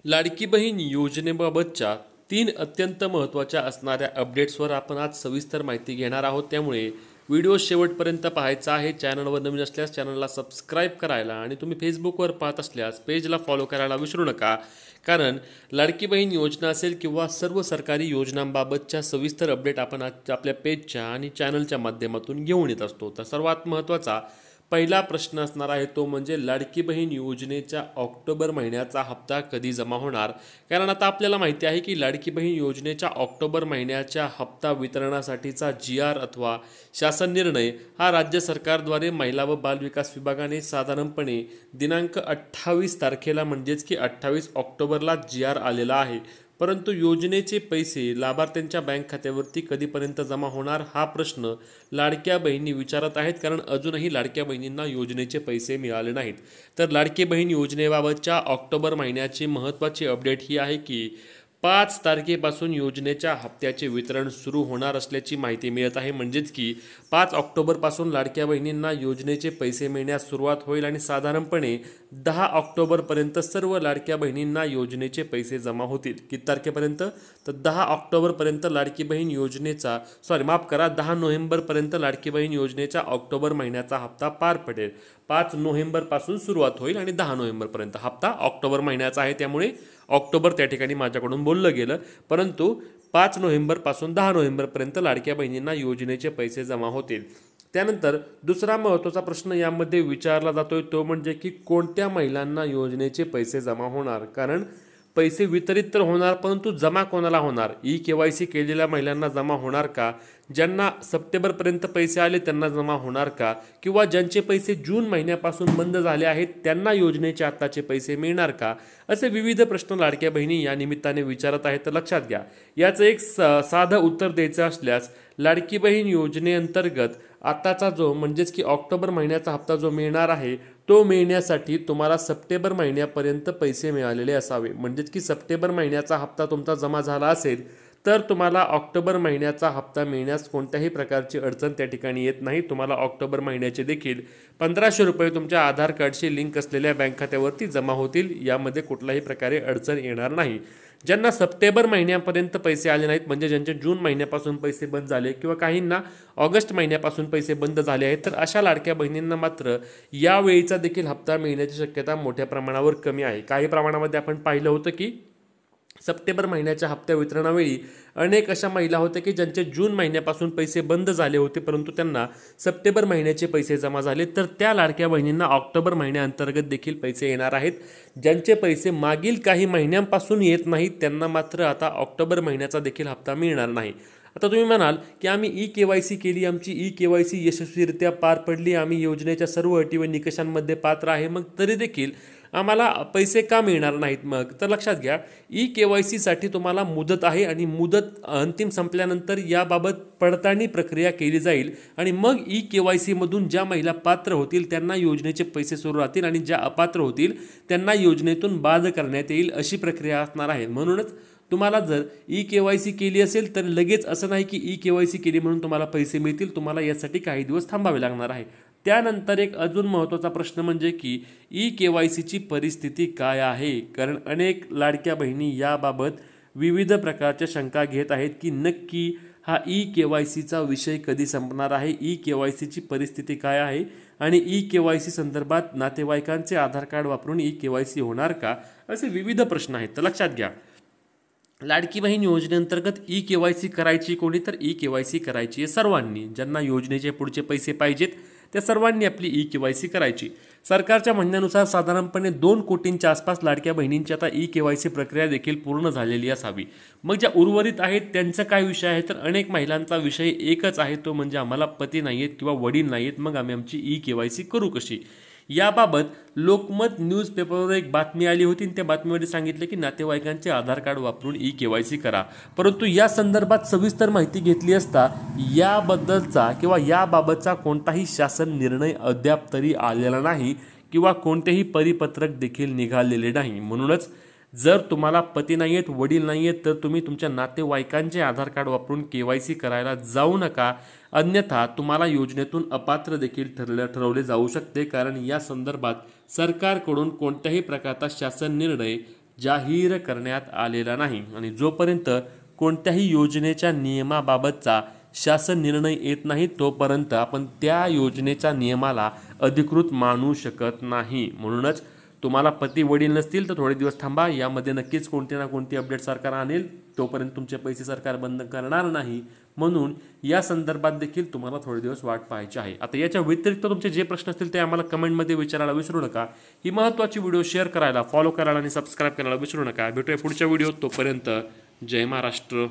लाडकी बहीण योजनेबाबतच्या 3 अत्यंत महत्त्वाच्या असणाऱ्या अपडेट्सवर आपण आज सविस्तर माहिती घेणार आहोत. त्यामुळे व्हिडिओ शेवटपर्यंत पाहायचा आहे. चॅनलवर नवीन असल्यास चॅनलला सबस्क्राईब करायला आणि तुम्ही फेसबुकवर पाहत असल्यास पेजला फॉलो करायला विसरू नका. कारण लाडकी बहीण योजना असेल किंवा सर्व सरकारी योजनांबाबतच्या सविस्तर अपडेट आपण आज आपल्या पेजच्या आणि चॅनलच्या माध्यमातून घेऊन येत असतो. तर सर्वात महत्त्वाचा पहिला प्रश्न असणार आहे तो म्हणजे लाडकी बहीण योजनेच्या ऑक्टोबर महिन्याचा हप्ता कधी जमा होणार. कारण आता आपल्याला माहिती आहे की लाडकी बहीण योजनेच्या ऑक्टोबर महिन्याच्या हप्ता वितरणासाठीचा GR अथवा शासन निर्णय हा राज्य सरकारद्वारे महिला व बालविकास विभागाने साधारणपणे दिनांक 28 तारखेला म्हणजेच की 28 ऑक्टोबरला GR आलेला आहे. परंतु योजनेचे पैसे लाभार्थ्यांच्या बँक खात्यावरती कधीपर्यंत जमा होणार हा प्रश्न लाडक्या बहिणी विचारत आहेत. कारण अजूनही लाडक्या बहिणींना योजनेचे पैसे मिळाले नाहीत. तर लाडकी बहीण योजनेबाबतच्या ऑक्टोबर महिन्याची महत्त्वाची अपडेट ही आहे की 5 तारखेपासून योजनेच्या हप्त्याचे वितरण सुरू होणार असल्याची माहिती मिळत आहे. म्हणजेच की 5 ऑक्टोबरपासून लाडक्या बहिणींना योजनेचे पैसे मिळण्यास सुरुवात होईल आणि साधारणपणे 10 ऑक्टोबरपर्यंत सर्व लाडक्या बहिणींना योजनेचे पैसे जमा होतील. किती तारखेपर्यंत? तर 10 ऑक्टोबरपर्यंत लाडकी बहीण योजनेचा 10 नोव्हेंबरपर्यंत लाडकी बहीण योजनेच्या ऑक्टोबर महिन्याचा हप्ता पार पडेल. 5 नोव्हेंबरपासून सुरुवात होईल आणि 10 नोव्हेंबरपर्यंत हप्ता ऑक्टोबर महिन्याचा आहे. त्यामुळे ऑक्टोबर त्या ठिकाणी माझ्याकडून बोललं गेलं. परंतु 5 नोव्हेंबरपासून 10 नोव्हेंबरपर्यंत लाडक्या बहिणींना योजनेचे पैसे जमा होतील. त्यानंतर दुसरा महत्त्वाचा प्रश्न यामध्ये विचारला जातोय तो म्हणजे की कोणत्या महिलांना योजनेचे पैसे जमा होणार. कारण पैसे वितरित तर होणार परंतु जमा कोणाला होणार? KYC केलेल्या महिलांना जमा होणार का? ज्यांना सप्टेंबरपर्यंत पैसे आले त्यांना जमा होणार का? किंवा ज्यांचे पैसे जून महिन्यापासून बंद झाले आहेत त्यांना योजनेचे आत्ताचे पैसे मिळणार का? असे विविध प्रश्न लाडक्या बहिणी या निमित्ताने विचारत आहेत. तर लक्षात घ्या, याचं एक साधं उत्तर द्यायचं असल्यास लाडकी बहीण योजनेअंतर्गत आताचा जो म्हणजेच की ऑक्टोबर महिन्याचा हप्ता जो मिळणार आहे तो मिळण्यासाठी तुम्हाला सप्टेंबर महिन्यापर्यंत पैसे मिळालेले असावे. म्हणजेच की सप्टेंबर महिन्याचा हप्ता तुमचा जमा झाला असेल तर तुम्हाला ऑक्टोबर महिन्याचा हप्ता मिळण्यास कोणत्याही प्रकारची अडचण त्या ठिकाणी येत नाही. तुम्हाला ऑक्टोबर महिन्याचे देखील 1500 रुपये तुमच्या आधार कार्डशी लिंक असलेल्या बँक खात्यावरती जमा होतील. यामध्ये कुठल्याही प्रकारे अडचण येणार नाही. ज्यांना सप्टेंबर महिन्यापर्यंत पैसे आले नाहीत म्हणजे ज्यांचे जून महिन्यापासून पैसे बंद झाले किंवा काहींना ऑगस्ट महिन्यापासून पैसे बंद झाले आहेत तर अशा लाडक्या बहिणींना मात्र यावेळीचा देखील हप्ता मिळण्याची शक्यता मोठ्या प्रमाणावर कमी आहे. काही प्रमाणामध्ये आपण पाहिलं होतं की सप्टेंबर महिन्याच्या हप्त्या वितरणावेळी अनेक अशा महिला होत्या की ज्यांचे जून महिन्यापासून पैसे बंद झाले होते परंतु त्यांना सप्टेंबर महिन्याचे पैसे जमा झाले. तर त्या लाडक्या बहिणींना ऑक्टोबर महिन्याअंतर्गत देखील पैसे येणार आहेत. ज्यांचे पैसे मागील काही महिन्यांपासून येत नाहीत त्यांना मात्र आता ऑक्टोबर महिन्याचा देखील हप्ता मिळणार नाही. आता तुम्ही म्हणाल की आम्ही KYC केली, आमची KYC यशस्वीरित्या पार पडली, आम्ही योजनेच्या सर्व अटी व निकषांमध्ये पात्र आहे, मग तरी देखील आम्हाला पैसे का मिळणार नाहीत? मग तर लक्षात घ्या, KYC साठी तुम्हाला मुदत आहे आणि मुदत अंतिम संपल्यानंतर याबाबत पडताळणी प्रक्रिया केली जाईल आणि मग KYC मधून ज्या महिला पात्र होतील त्यांना योजनेचे पैसे सुरू राहतील आणि ज्या अपात्र होतील त्यांना योजनेतून बाद करण्यात येईल अशी प्रक्रिया असणार आहे. म्हणूनच तुम्हाला जर KYC केली असेल तर लगेच असं नाही की KYC केली म्हणून तुम्हाला पैसे मिळतील. तुम्हाला यासाठी काही दिवस थांबावे लागणार आहे. त्यानंतर एक अजून महत्त्वाचा प्रश्न म्हणजे की KYC ची परिस्थिती काय आहे. कारण अनेक लाडक्या बहिणी याबाबत विविध प्रकारच्या शंका घेत आहेत की नक्की हा KYC चा विषय कधी संपणार आहे, KYC ची परिस्थिती काय आहे आणि KYC संदर्भात नातेवाईकांचे आधार कार्ड वापरून KYC होणार का, असे विविध प्रश्न आहेत. तर लक्षात घ्या, लाडकी बहीण योजनेअंतर्गत KYC करायची कोणी? तर KYC करायची आहे सर्वांनी. ज्यांना योजनेचे पुढचे पैसे पाहिजेत त्या सर्वांनी आपली KYC करायची. सरकारच्या म्हणण्यानुसार साधारणपणे 2 कोटींच्या आसपास लाडक्या बहिणींची आता KYC प्रक्रिया देखील पूर्ण झालेली असावी. मग ज्या उर्वरित आहेत त्यांचा काय विषय आहे? तर अनेक महिलांचा विषय एकच आहे, तो म्हणजे आम्हाला पती नाही आहेत किंवा वडील नाही आहेत, मग आम्ही आमची KYC करू कशी? याबाबत लोकमत न्यूजपेपरवर एक बातमी आली होती आणि त्या बातमीमध्ये सांगितलं की नातेवाईकांचे आधार कार्ड वापरून KYC करा. परंतु या संदर्भात सविस्तर माहिती घेतली असता याबद्दलचा किंवा याबाबतचा कोणताही शासन निर्णय अद्याप तरी आलेला नाही किंवा कोणतेही परिपत्रक देखील निघालेले नाही. म्हणूनच जर तुम्हाला पती नाही आहेत, वडील नाही आहेत तर तुम्ही तुमच्या नातेवाईकांचे आधार कार्ड वापरून KYC करायला जाऊ नका. अन्यथा तुम्हाला योजनेतून अपात्र देखील ठरवले जाऊ शकते. कारण या संदर्भात सरकारकडून कोणत्याही प्रकारचा शासन निर्णय जाहीर करण्यात आलेला नाही आणि जोपर्यंत कोणत्याही योजनेच्या नियमाबाबतचा शासन निर्णय येत नाही तोपर्यंत आपण त्या योजनेच्या नियमाला अधिकृत मानू शकत नाही. म्हणूनच तुम्हाला पती वडील नसतील तर थोडे दिवस थांबा, यामध्ये नक्कीच कोणती ना कोणती अपडेट सरकार आणेल. तोपर्यंत तुमचे पैसे सरकार बंद करणार नाही, म्हणून या संदर्भात देखील तुम्हाला थोडे दिवस वाट पाहायची आहे. आता याच्या व्यतिरिक्त तुमचे जे प्रश्न असतील ते आम्हाला कमेंटमध्ये विचारायला विसरू नका. ही महत्त्वाची व्हिडिओ शेअर करायला, फॉलो करायला आणि सबस्क्राईब करायला विसरू नका. भेटूया पुढच्या व्हिडिओ. तोपर्यंत जय महाराष्ट्र.